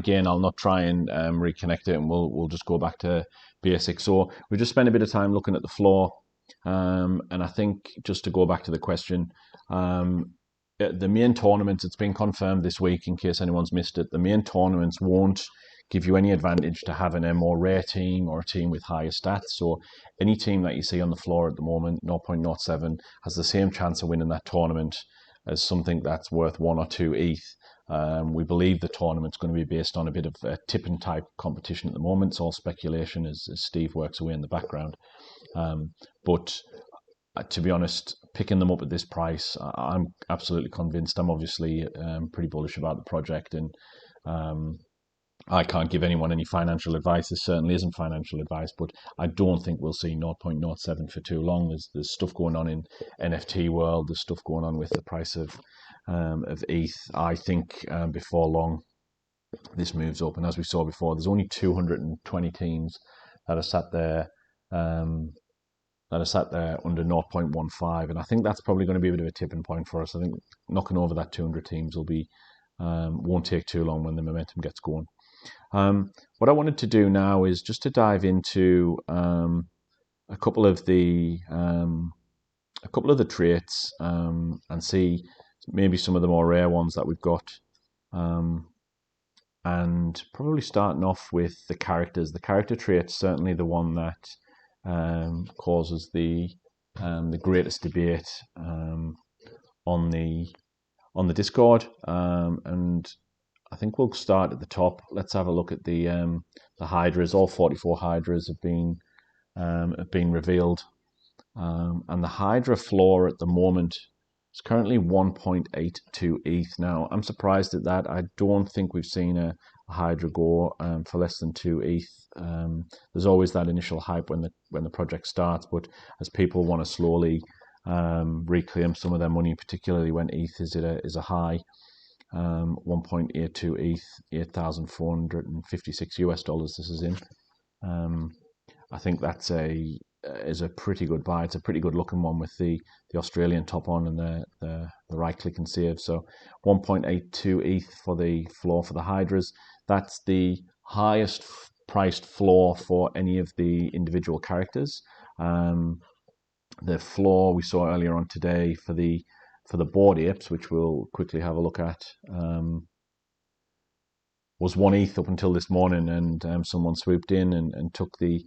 again, I'll not try and reconnect it, and we'll just go back to basics. So we just spent a bit of time looking at the floor, and I think just to go back to the question, the main tournaments, it's been confirmed this week in case anyone's missed it, the main tournaments won't give you any advantage to having a more rare team or a team with higher stats. So any team that you see on the floor at the moment, 0.07, has the same chance of winning that tournament as something that's worth 1 or 2 ETH. We believe the tournament's going to be based on a bit of a tipping type competition at the moment. It's all speculation as Steve works away in the background. But to be honest, picking them up at this price, I'm absolutely convinced. I'm obviously pretty bullish about the project, and I can't give anyone any financial advice. This certainly isn't financial advice, but I don't think we'll see 0.07 for too long. There's stuff going on in NFT world. There's stuff going on with the price of ETH. I think before long this moves up, and as we saw before, there's only 220 teams that are sat there under 0.15, and I think that's probably going to be a bit of a tipping point for us. I think knocking over that 200 teams will be won't take too long when the momentum gets going. What I wanted to do now is just to dive into a couple of the traits and see maybe some of the more rare ones that we've got, and probably starting off with the characters. The character trait's certainly the one that causes the greatest debate on the Discord, and I think we'll start at the top. Let's have a look at the hydras. All 44 hydras have been revealed, and the hydra floor at the moment is currently 1.82 ETH. Now, I'm surprised at that. I don't think we've seen a hydra go for less than 2 ETH. There's always that initial hype when the project starts, but as people want to slowly reclaim some of their money, particularly when ETH is a high, 1.82 ETH, $8,456 US this is in. I think that's is a pretty good buy. It's a pretty good looking one with the Australian top on and the right click and save. So 1.82 ETH for the floor for the hydras. That's the highest priced floor for any of the individual characters. The floor we saw earlier on today for the board apes, which we'll quickly have a look at, was 1 ETH up until this morning, and someone swooped in and took the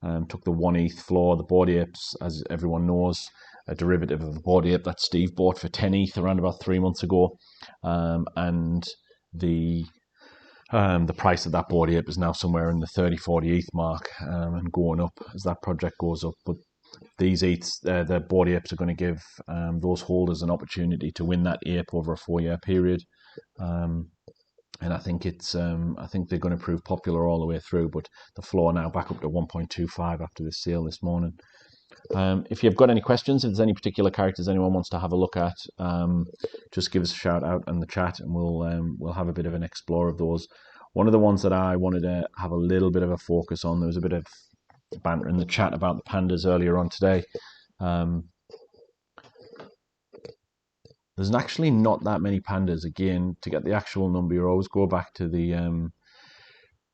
1 ETH floor. The board apes, as everyone knows, a derivative of the board ape that Steve bought for 10 ETH around about 3 months ago, and the price of that board ape is now somewhere in the 30-40 ETH mark, and going up as that project goes up. But these ETHs, the board apes, are going to give those holders an opportunity to win that ape over a 4-year period, and I think they're going to prove popular all the way through. But the floor now back up to 1.25 after this sale this morning. If you've got any questions, if there's any particular characters anyone wants to have a look at, just give us a shout out in the chat, and we'll have a bit of an explore of those. One of the ones that I wanted to have a little bit of a focus on, there was a bit of banter in the chat about the pandas earlier on today. There's actually not that many pandas. Again, to get the actual number, you always go back to the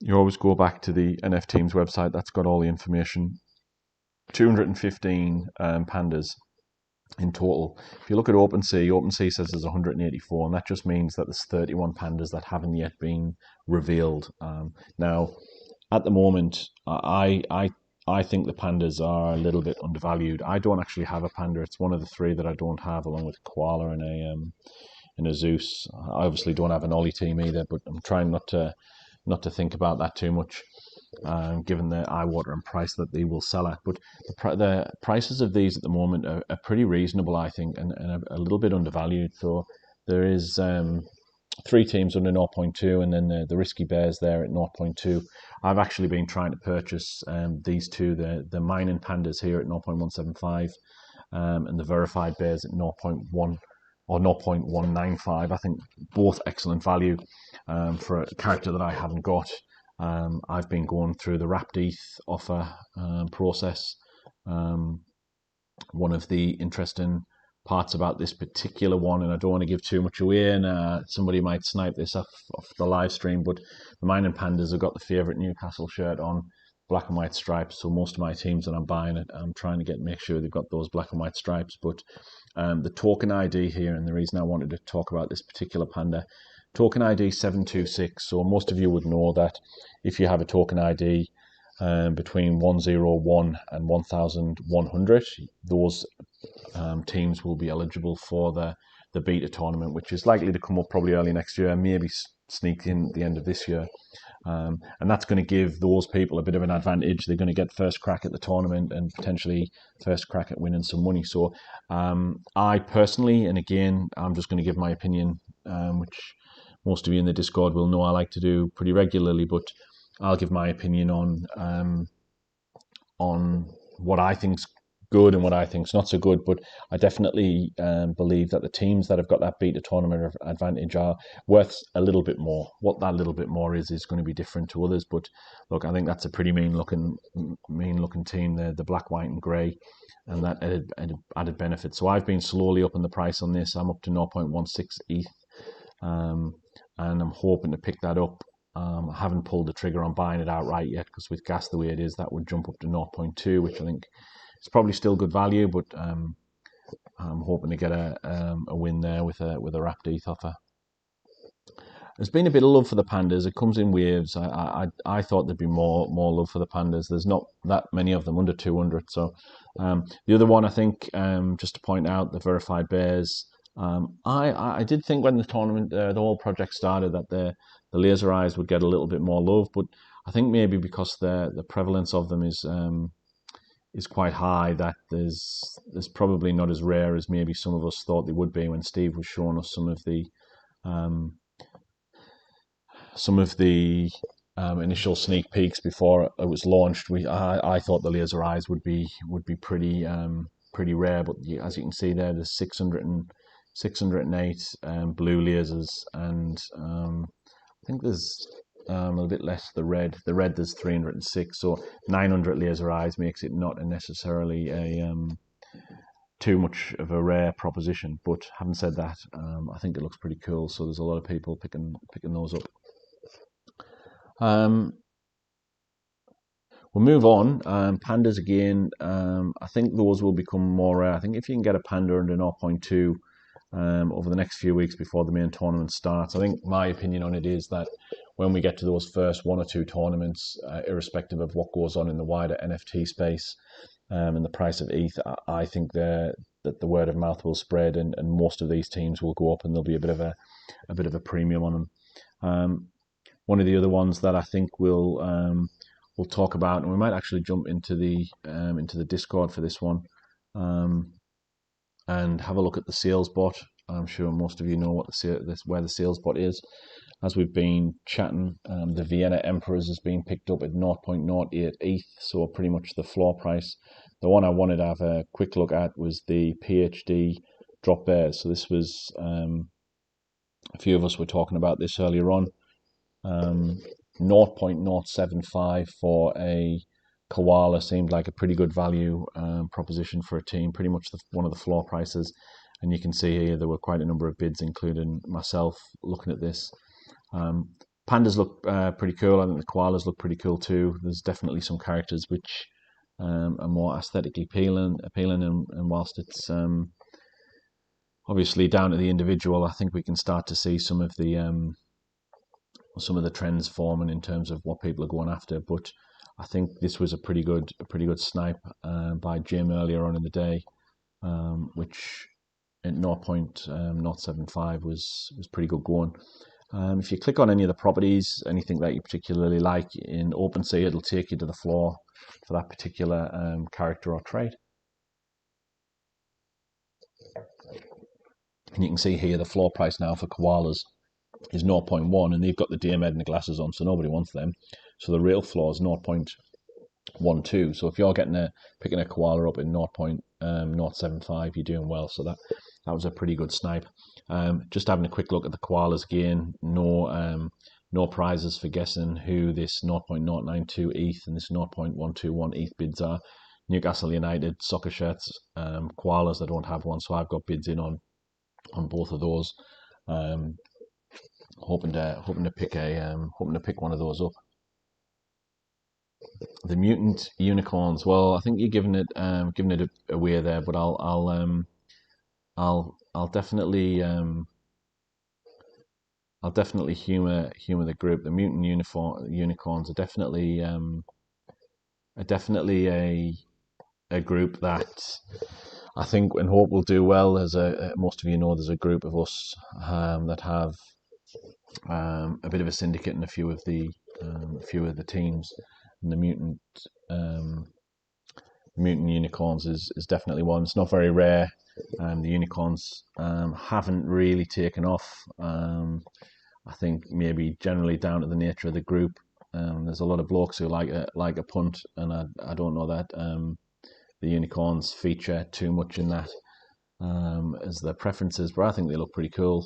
NFTeams website. That's got all the information. 215 pandas in total. If you look at OpenSea says there's 184, and that just means that there's 31 pandas that haven't yet been revealed. Now, at the moment, I think the pandas are a little bit undervalued. I don't actually have a panda. It's one of the 3 that I don't have, along with a koala and a Zeus. I obviously don't have an Ollie team either, but I'm trying not to think about that too much, given the eye-watering price that they will sell at. But the prices of these at the moment are pretty reasonable, I think, and a little bit undervalued. So there is 3 teams under 0.2, and then the Risky Bears there at 0.2. I've actually been trying to purchase these 2, the mining pandas here at 0.175, and the verified bears at 0.1 or 0.195. I think both excellent value for a character that I haven't got. I've been going through the wrapped ETH offer process. One of the interesting parts about this particular one, and I don't want to give too much away, and somebody might snipe this off the live stream, but the Mining Pandas have got the favourite Newcastle shirt on, black and white stripes. So most of my teams that I'm buying it, I'm trying to make sure they've got those black and white stripes. But the token ID here, and the reason I wanted to talk about this particular panda, token ID 726. So most of you would know that if you have a token ID between 101 and 1100, those teams will be eligible for the beta tournament, which is likely to come up probably early next year, maybe sneak in at the end of this year. And that's going to give those people a bit of an advantage. They're going to get first crack at the tournament and potentially first crack at winning some money. So I personally, and again, I'm just going to give my opinion, which most of you in the Discord will know I like to do pretty regularly, but I'll give my opinion on what I think's good and what I think's not so good. But I definitely believe that the teams that have got that beta tournament advantage are worth a little bit more. What that little bit more is going to be different to others. But look, I think that's a pretty mean looking team. The black, white, and grey, and that added benefit. So I've been slowly upping the price on this. I'm up to 0.16 ETH, and I'm hoping to pick that up. I haven't pulled the trigger on buying it outright yet, because with gas the way it is, that would jump up to 0.2, which I think is probably still good value, but I'm hoping to get a win there with a wrapped ETH offer. There's been a bit of love for the pandas. It comes in waves. I thought there'd be more love for the pandas. There's not that many of them, under 200. So the other one, I think, just to point out, the verified bears. I did think when the tournament, the whole project started, that the laser eyes would get a little bit more love, but I think maybe because the prevalence of them is quite high, that there's probably not as rare as maybe some of us thought they would be. When Steve was showing us some of the initial sneak peeks before it was launched, I thought the laser eyes would be pretty rare, but as you can see there, there's 608 blue lasers, and I think there's a little bit less the red. The red, there's 306, so 900 laser eyes makes it not necessarily a too much of a rare proposition. But having said that, I think it looks pretty cool. So there's a lot of people picking those up. We'll move on. Pandas again. I think those will become more rare. I think if you can get a panda under 0.2 over the next few weeks before the main tournament starts, I think my opinion on it is that when we get to those first one or two tournaments, irrespective of what goes on in the wider NFT space and the price of ETH, I think that the word of mouth will spread, and most of these teams will go up, and there'll be a bit of a premium on them. One of the other ones that I think we'll talk about, and we might actually jump into the Discord for this one, and have a look at the sales bot. I'm sure most of you know where the sales bot is. As we've been chatting, the Vienna Emperors has been picked up at 0.08 ETH, so pretty much the floor price. The one I wanted to have a quick look at was the PhD drop bears. So this was, a few of us were talking about this earlier on. 0.075 for a koala seemed like a pretty good value proposition for a team, pretty much one of the floor prices. And you can see here there were quite a number of bids, including myself, looking at this. Pandas look pretty cool. I think the koalas look pretty cool too. There's definitely some characters which are more aesthetically appealing, and whilst it's obviously down to the individual, I think we can start to see some of the trends forming in terms of what people are going after. But I think this was a pretty good snipe by Jim earlier on in the day, which at 0.075 was pretty good going. If you click on any of the properties, anything that you particularly like in OpenSea, it'll take you to the floor for that particular character or trait. And you can see here the floor price now for koalas is 0.1, and they've got the DMED and the glasses on, so nobody wants them. So the real floor is 0.12. So if you're picking a koala up in 0.075, you're doing well. So that was a pretty good snipe. Just having a quick look at the koalas again. No prizes for guessing who this 0.092 ETH and this 0.121 ETH bids are. Newcastle United soccer shirts, koalas. I don't have one, so I've got bids in on both of those. Hoping to pick one of those up. The mutant unicorns. Well, I think you're giving it away there, but I'll definitely humor the group. The mutant unicorns are definitely a group that I think and hope will do well. As most of you know, there's a group of us that have a bit of a syndicate in a few of the teams, and the mutant unicorns is definitely one. It's not very rare. The unicorns haven't really taken off. I think maybe generally down to the nature of the group. There's a lot of blokes who like a punt, and I don't know that the unicorns feature too much in that as their preferences, but I think they look pretty cool.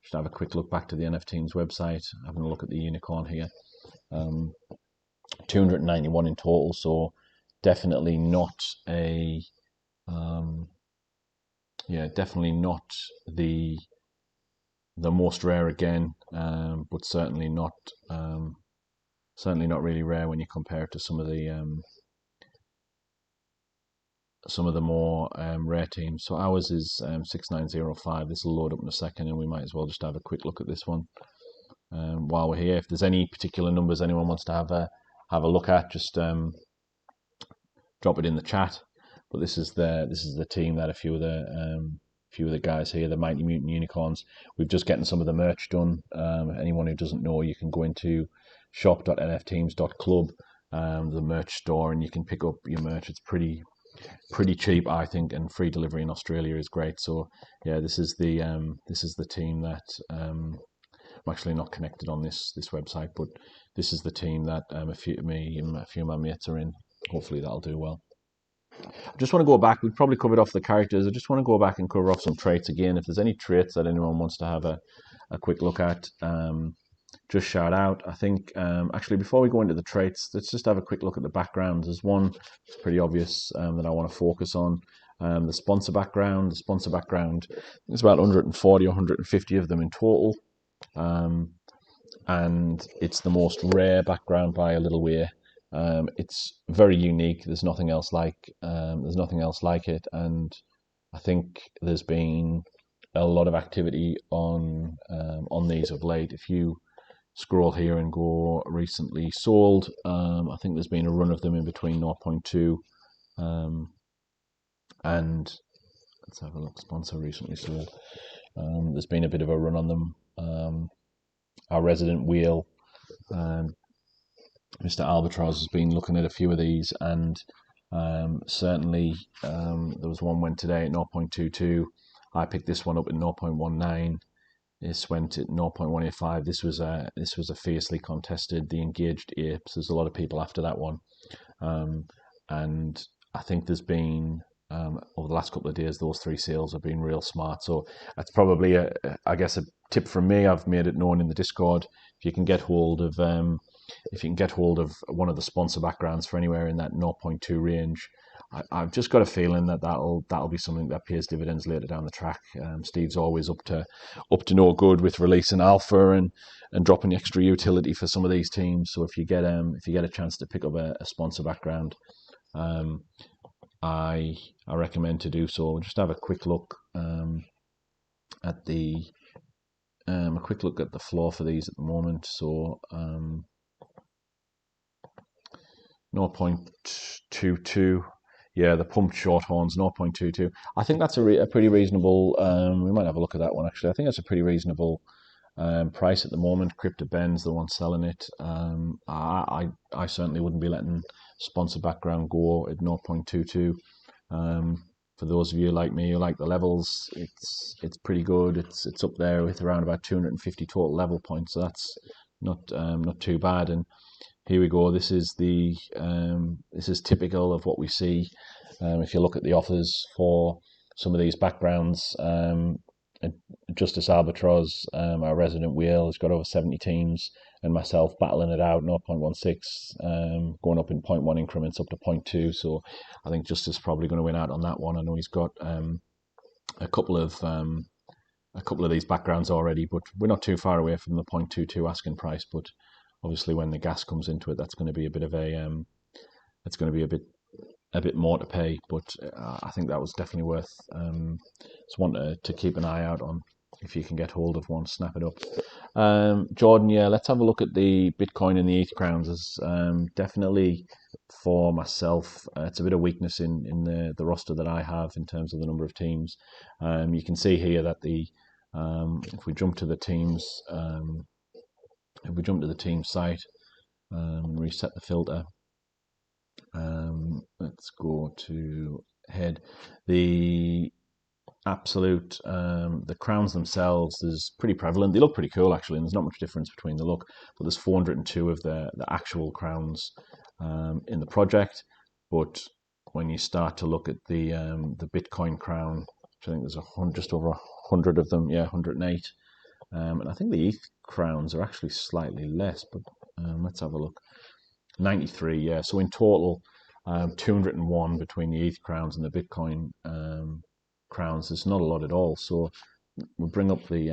Just have a quick look back to the NFTeams website, having a look at the unicorn here. 291 in total, so definitely not definitely not the most rare again, but certainly not really rare when you compare it to some of the more rare teams. So ours is 6905. This will load up in a second, and we might as well just have a quick look at this one while we're here. If there's any particular numbers anyone wants to have a look at, just drop it in the chat. But this is the team that a few of the guys here, the Mighty Mutant Unicorns. We're just getting some of the merch done. Anyone who doesn't know, you can go into shop.nfteams.club, the merch store, and you can pick up your merch. It's pretty cheap, I think, and free delivery in Australia is great. So yeah, this is the team that I'm actually not connected on this website, but this is the team that a few of my mates are in. Hopefully that'll do well. I just want to go back. We've probably covered off the characters. I just want to go back and cover off some traits again. If there's any traits that anyone wants to have a quick look at, just shout out. I think actually before we go into the traits, let's just have a quick look at the backgrounds. There's one that's pretty obvious that I want to focus on. The sponsor background. The sponsor background, there's about 140 or 150 of them in total, and it's the most rare background by a little way. It's very unique. There's nothing else like it, and I think there's been a lot of activity on these of late. If you scroll here and go recently sold, I think there's been a run of them in between 0.2 and let's have a look. Sponsor recently sold. There's been a bit of a run on them. Our resident wheel, Mr. Albatross, has been looking at a few of these, and certainly there was one went today at 0.22. I picked this one up at 0.19. This went at 0.185. This was a fiercely contested, the Engaged Apes. There's a lot of people after that one, and I think there's been over the last couple of days, those three sales have been real smart. So that's probably I guess a tip from me. I've made it known in the Discord. If you can get hold of one of the sponsor backgrounds for anywhere in that 0.2 range, I've just got a feeling that that'll be something that pays dividends later down the track. Steve's always up to no good with releasing alpha and dropping extra utility for some of these teams. So if you get a chance to pick up a sponsor background, I recommend to do so. Just have a quick look at the floor for these at the moment. So 0.22. Yeah, the pumped shorthorns, 0.22. I think that's a pretty reasonable. We might have a look at that one actually. I think that's a pretty reasonable price at the moment. Crypto Ben's the one selling it. I certainly wouldn't be letting sponsor background go at 0.22. For those of you like me who like the levels, it's pretty good. It's up there with around about 250 total level points. So that's not too bad. And here we go. This is typical of what we see. If you look at the offers for some of these backgrounds, Justice Albatross, our resident wheel, has got over 70 teams, and myself battling it out, 0.16, going up in 0.1 increments up to 0.2. So I think Justice is probably going to win out on that one. I know he's got a couple of these backgrounds already, but we're not too far away from the 0.22 asking price. But obviously, when the gas comes into it, that's going to be a bit of it's going to be a bit more to pay. But I think that was definitely worth just one to keep an eye out on. If you can get hold of one, snap it up. Jordan, yeah, let's have a look at the Bitcoin and the ETH crowns. As definitely for myself, it's a bit of weakness in the roster that I have in terms of the number of teams. You can see here that if we jump to the teams, site, reset the filter. Let's go to head. The absolute the crowns themselves is pretty prevalent. They look pretty cool actually, and there's not much difference between the look, but there's 402 of the actual crowns in the project. But when you start to look at the Bitcoin crown, which I think there's just over 100 of them, 108, and I think the ETH crowns are actually slightly less, but let's have a look. 93, yeah. So in total, 201 between the ETH crowns and the Bitcoin crowns. There's not a lot at all. So we'll bring up the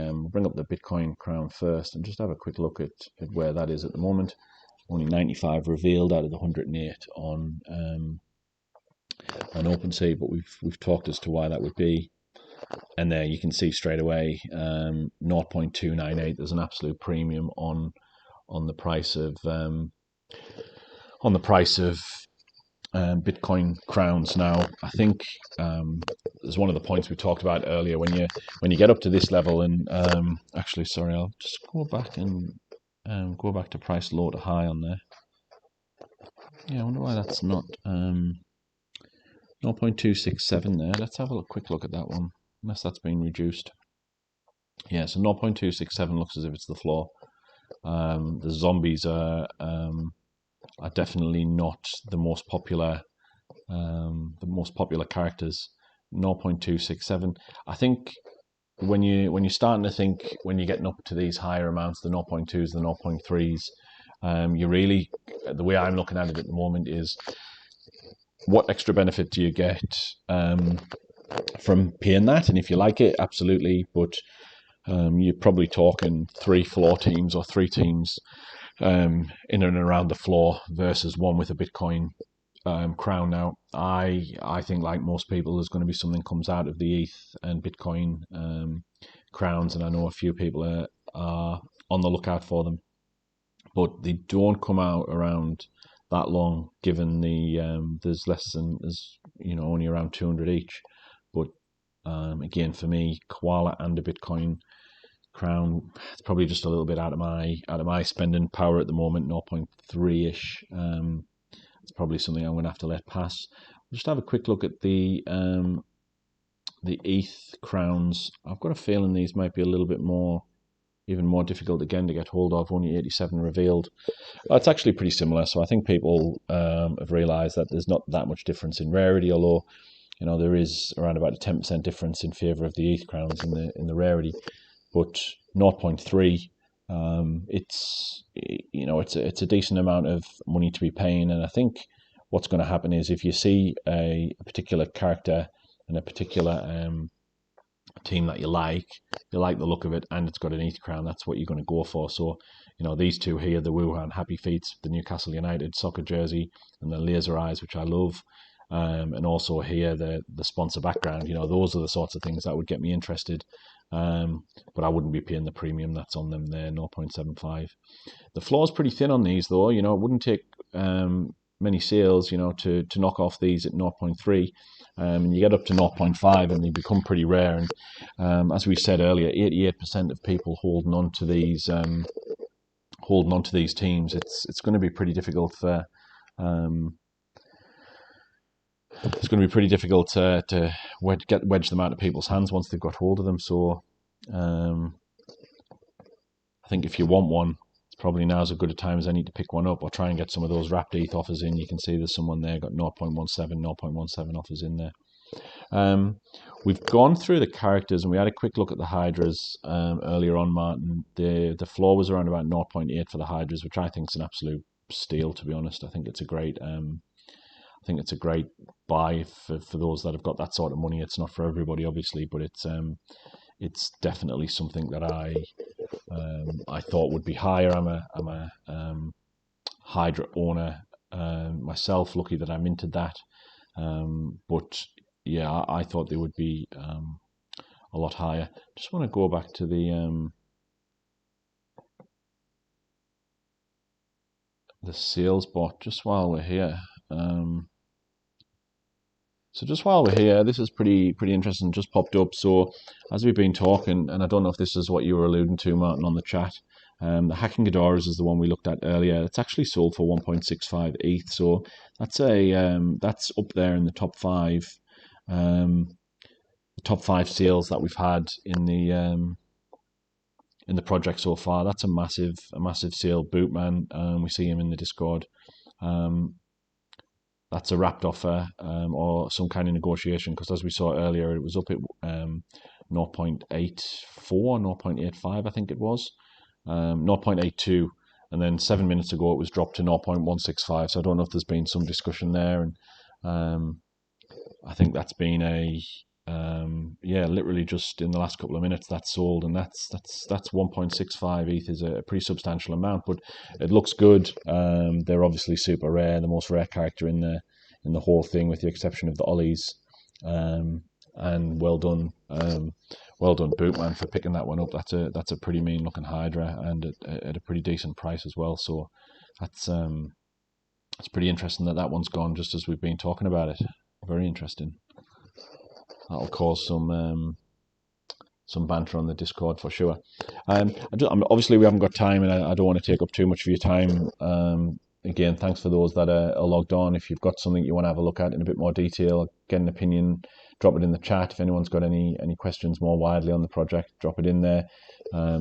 Bitcoin crown first and just have a quick look at where that is at the moment. Only 95 revealed out of the 108 on OpenSea, but we've talked as to why that would be. And there you can see straight away 0.298. There's an absolute premium on the price of Bitcoin crowns. Now, I think there's one of the points we talked about earlier when you get up to this level, and actually, sorry, I'll just go back and go back to price low to high on there. Yeah, I wonder why that's not 0.267 there. Let's have a quick look at that one, unless that's been reduced. Yeah, so 0.267 looks as if it's the floor. The zombies are definitely not the most popular characters. 0.267. I think when you're starting to think, when you're getting up to these higher amounts, the 0.2s, the 0.3s, you really, the way I'm looking at it at the moment is, what extra benefit do you get from paying that? And if you like it, absolutely, but you're probably talking 3 floor teams or 3 teams in and around the floor versus one with a Bitcoin crown. Now, I think, like most people, there's going to be something comes out of the ETH and Bitcoin crowns, and I know a few people are on the lookout for them, but they don't come out around that long, given there's only around 200 each. But again, for me, koala and a Bitcoin crown, it's probably just a little bit out of my spending power at the moment. 0.3ish. It's probably something I'm going to have to let pass. Just have a quick look at the ETH crowns. I've got a feeling these might be a little bit even more difficult again to get hold of. Only 87 revealed. It's actually pretty similar. So I think people have realised that there's not that much difference in rarity, although there is around about a 10% difference in favour of the ETH crowns in the rarity. But 0.3, it's a decent amount of money to be paying. And I think what's going to happen is, if you see a particular character and a particular team that you like the look of it, and it's got an ETH crown, that's what you're going to go for. So these two here, the Wuhan Happy Feet, the Newcastle United soccer jersey, and the Laser Eyes, which I love, and also here the sponsor background, those are the sorts of things that would get me interested. But I wouldn't be paying the premium that's on them there, 0.75. The floor's pretty thin on these, though. It wouldn't take many sales, to knock off these at 0.3. And you get up to 0.5 and they become pretty rare. And as we said earlier, 88% of people holding on to these teams. It's going to be pretty difficult for to wedge them out of people's hands once they've got hold of them. So I think if you want one, it's probably now as good a time as any to pick one up, or try and get some of those wrapped ETH offers in. You can see there's someone there got 0.17 offers in there. We've gone through the characters and we had a quick look at the Hydras earlier on, Martin. The floor was around about 0.8 for the Hydras, which I think is an absolute steal, to be honest. I think it's a great buy for those that have got that sort of money. It's not for everybody, obviously, but it's definitely something that I thought would be higher. I'm a Hydra owner myself. Lucky that I minted that, but yeah, I thought they would be a lot higher. Just want to go back to the sales bot just while we're here. So just while we're here, this is pretty interesting. Just popped up. So as we've been talking, and I don't know if this is what you were alluding to, Martin, on the chat. The Hacking Ghidorahs is the one we looked at earlier. It's actually sold for 1.65 ETH. So that's that's up there in the top five. The top five sales that we've had in the project so far. That's a massive sale. Bootman, we see him in the Discord. That's a wrapped offer or some kind of negotiation, because as we saw earlier, it was up at 0.84, 0.85, I think it was, 0.82, and then 7 minutes ago it was dropped to 0.165. So I don't know if there's been some discussion there, and I think that's been literally just in the last couple of minutes that's sold, and that's 1.65 ETH is a pretty substantial amount, but it looks good. They're obviously super rare, the most rare character in the whole thing, with the exception of the Ollies, and well done Bootman for picking that one up. That's a pretty mean looking Hydra, and at a pretty decent price as well. So that's it's pretty interesting that one's gone just as we've been talking about it. Very interesting. That'll cause some banter on the Discord for sure. Obviously, we haven't got time, and I don't want to take up too much of your time. Again, thanks for those that are logged on. If you've got something you want to have a look at in a bit more detail, get an opinion, drop it in the chat. If anyone's got any questions more widely on the project, drop it in there.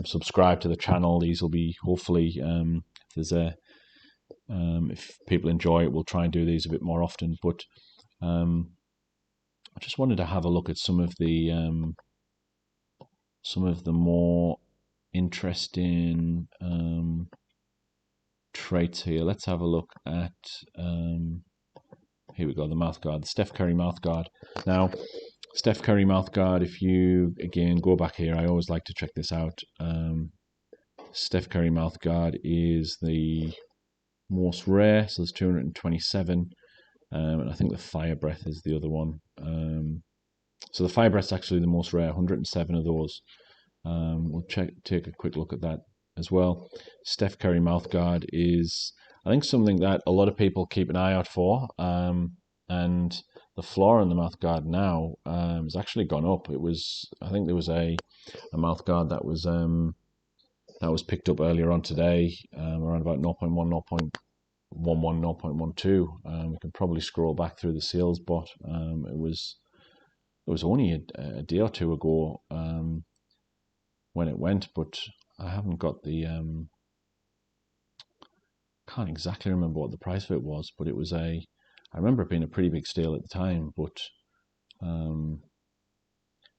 Subscribe to the channel. These will be hopefully, if people enjoy it, we'll try and do these a bit more often. But I just wanted to have a look at some of the more interesting traits here. Let's have a look at here we go, the mouth guard, the Steph Curry mouth guard. Now, Steph Curry mouth guard, if you again go back here, I always like to check this out. Steph Curry mouth guard is the most rare, so there's 227. And I think the Fire Breath is the other one. So the Fire Breath's actually the most rare, 107 of those. We'll take a quick look at that as well. Steph Curry mouthguard is, I think, something that a lot of people keep an eye out for. And the floor on the mouthguard now has actually gone up. I think there was a mouthguard that was picked up earlier on today, around about 0.1, 0.11, 0.12. We can probably scroll back through the sales bot. It was only a day or two ago when it went, but I haven't got the can't exactly remember what the price of it was, but it was I remember it being a pretty big steal at the time, but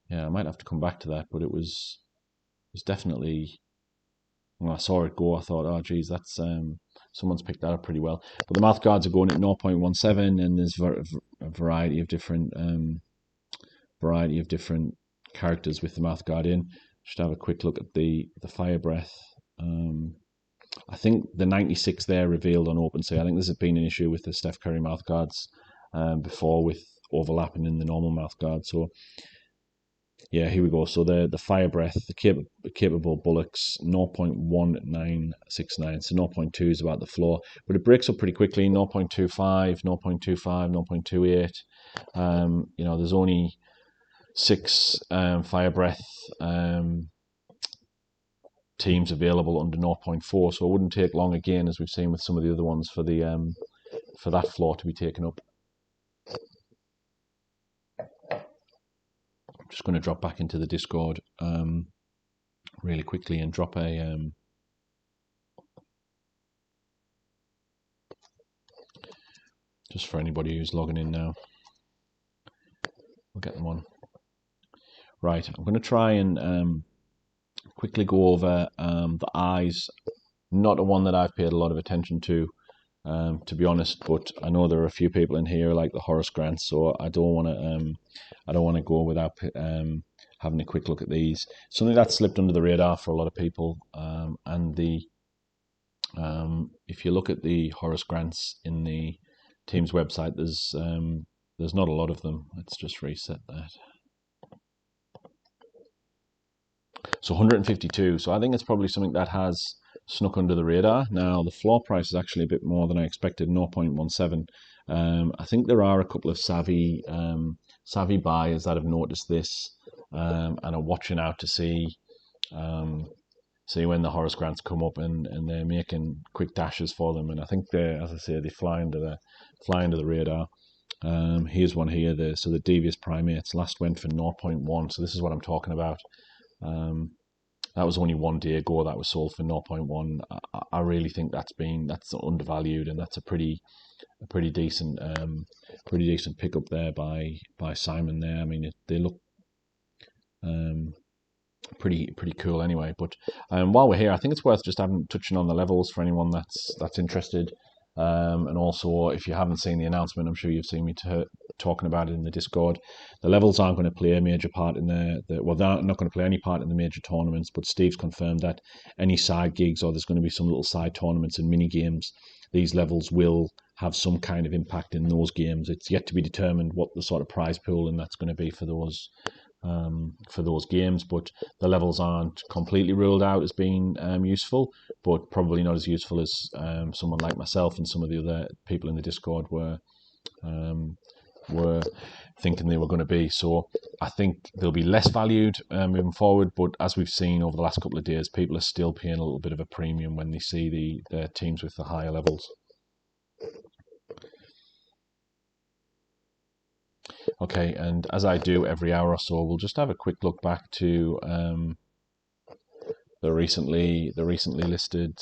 yeah, I might have to come back to that, but it was definitely, when I saw it go, I thought, oh geez, that's someone's picked that up pretty well. But the mouth guards are going at 0.17, and there's a variety of different characters with the mouth guard in. Just have a quick look at the Fire Breath. I think the 96 there revealed on OpenSea. I think this has been an issue with the Steph Curry mouth guards before, with overlapping in the normal mouth guard. So yeah, here we go. So the Fire Breath, the capable bullocks, 0.1969. So 0.2 is about the floor, but it breaks up pretty quickly. 0.25, 0.25, 0.28. There's only 6 Fire Breath teams available under 0.4, so it wouldn't take long again, as we've seen with some of the other ones, for that floor to be taken up. I'm just going to drop back into the Discord really quickly and drop a just for anybody who's logging in now. We'll get them on. Right, I'm going to try and quickly go over the eyes. Not a one that I've paid a lot of attention to be honest, but I know there are a few people in here like the Horace Grants, so I don't want to go without having a quick look at these. Something that slipped under the radar for a lot of people, and if you look at the Horace Grants in the Teams website, there's not a lot of them. Let's just reset that. So 152. So I think it's probably something that has snuck under the radar. Now the floor price is actually a bit more than I expected, 0.17. I think there are a couple of savvy buyers that have noticed this and are watching out to see when the Horace Grants come up, and they're making quick dashes for them. And I think as I say, they fly under the radar. Here's one here. So the Devious Primates last went for 0.1. So this is what I'm talking about. That was only 1 day ago that was sold for 0.1. I really think that's undervalued, and that's a pretty decent pickup there by Simon there. I mean, they look pretty cool anyway. But while we're here, I think it's worth just touching on the levels for anyone that's interested. And also, if you haven't seen the announcement, I'm sure you've seen me talking about it in the Discord. The levels aren't going to play a major part in they're not going to play any part in the major tournaments, but Steve's confirmed that any side gigs, or there's going to be some little side tournaments and mini games, these levels will have some kind of impact in those games. It's yet to be determined what the sort of prize pool and that's going to be for those games, but the levels aren't completely ruled out as being useful, but probably not as useful as someone like myself and some of the other people in the Discord were thinking they were going to be. So I think they'll be less valued moving forward, but as we've seen over the last couple of days, people are still paying a little bit of a premium when they see the teams with the higher levels. Okay, and as I do every hour or so, we'll just have a quick look back to the recently listed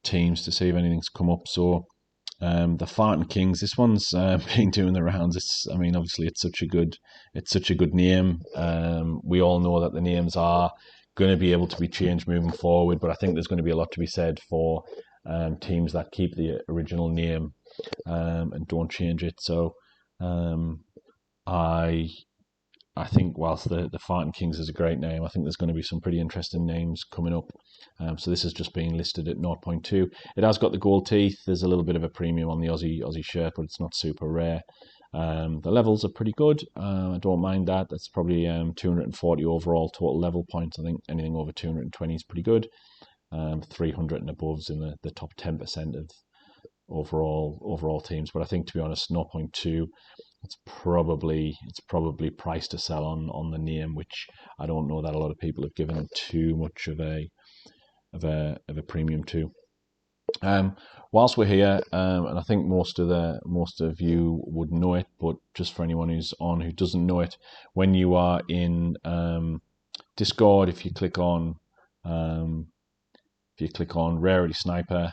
teams to see if anything's come up. So the Farton Kings, this one's been doing the rounds. Obviously it's such a good name. We all know that the names are going to be able to be changed moving forward, but I think there's going to be a lot to be said for teams that keep the original name and don't change it. So I think whilst the Farton Kings is a great name, I think there's going to be some pretty interesting names coming up. So this is just being listed at 0.2. It has got the gold teeth. There's a little bit of a premium on the Aussie shirt, but it's not super rare. The levels are pretty good. I don't mind that. That's probably 240 overall total level points. I think anything over 220 is pretty good. 300 and above's in the top 10% of overall teams. But I think, to be honest, 0.2, it's probably priced to sell on the name, which I don't know that a lot of people have given it too much of a premium to. Whilst we're here, and I think most of you would know it, but just for anyone who doesn't know it, when you are in Discord, if you click on Rarity Sniper,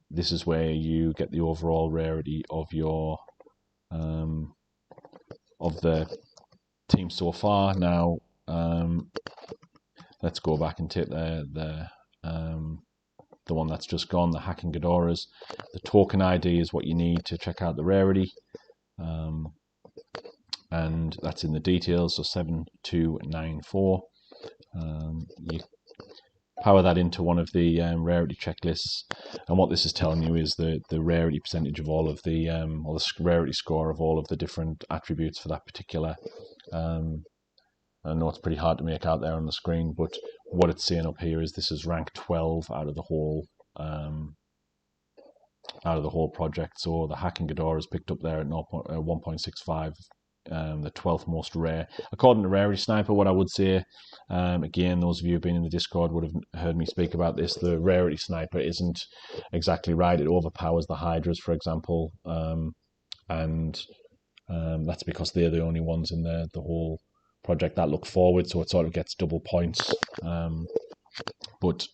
this is where you get the overall rarity of your of the team so far. Now, let's go back and take the one that's just gone, the Hacking Ghidorahs. The token ID is what you need to check out the rarity, and that's in the details. So 7294. You power that into one of the rarity checklists, and what this is telling you is the rarity percentage of all of the or the rarity score of all of the different attributes for that particular. I know it's pretty hard to make out there on the screen, but what it's saying up here is this is rank 12 out of the whole project. So the Hacking Ghidorah is picked up there at 1.65. The 12th most rare. According to Rarity Sniper, what I would say, again, those of you who've been in the Discord would have heard me speak about this, the Rarity Sniper isn't exactly right. It overpowers the Hydras, for example, and that's because they're the only ones in the whole project that look forward, so it sort of gets double points. But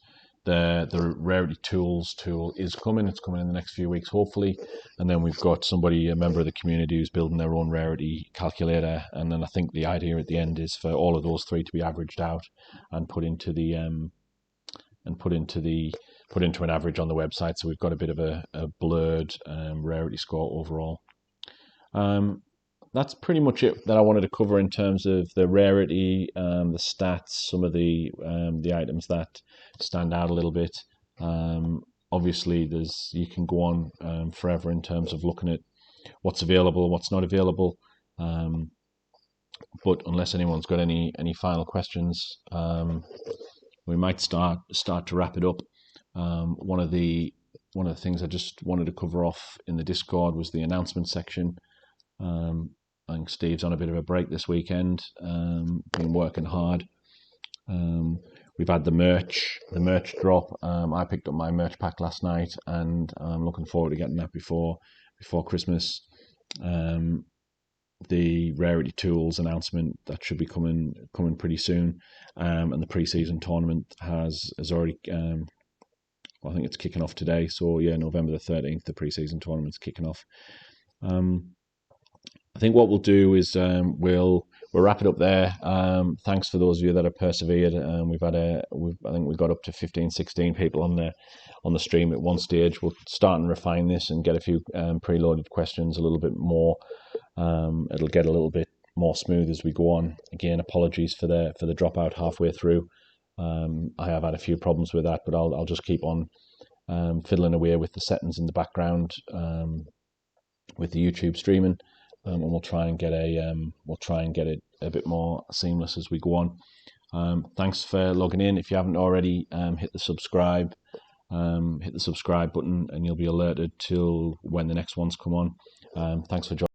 the rarity tools tool is coming. It's coming in the next few weeks, hopefully. And then we've got a member of the community who's building their own rarity calculator. And then I think the idea at the end is for all of those three to be averaged out and put into an average on the website. So we've got a bit of a blurred rarity score overall. That's pretty much it that I wanted to cover in terms of the rarity, the stats, some of the items that stand out a little bit. Obviously, you can go on forever in terms of looking at what's available, what's not available. But unless anyone's got any final questions, we might start to wrap it up. One of the things I just wanted to cover off in the Discord was the announcement section. I think Steve's on a bit of a break this weekend. Been working hard. We've had the merch drop. I picked up my merch pack last night, and I'm looking forward to getting that before Christmas. The rarity tools announcement that should be coming pretty soon, and the pre-season tournament has already. I think it's kicking off today. So yeah, November the 13th, the pre-season tournament's kicking off. I think what we'll do is we'll wrap it up there. Thanks for those of you that have persevered. I think we've got up to 15, 16 people on the stream at one stage. We'll start and refine this and get a few preloaded questions a little bit more. It'll get a little bit more smooth as we go on. Again, apologies for the dropout halfway through. I have had a few problems with that, but I'll just keep on fiddling away with the settings in the background with the YouTube streaming. And we'll try and get it a bit more seamless as we go on. Thanks for logging in. If you haven't already, hit the subscribe button, and you'll be alerted till when the next ones come on. Thanks for joining.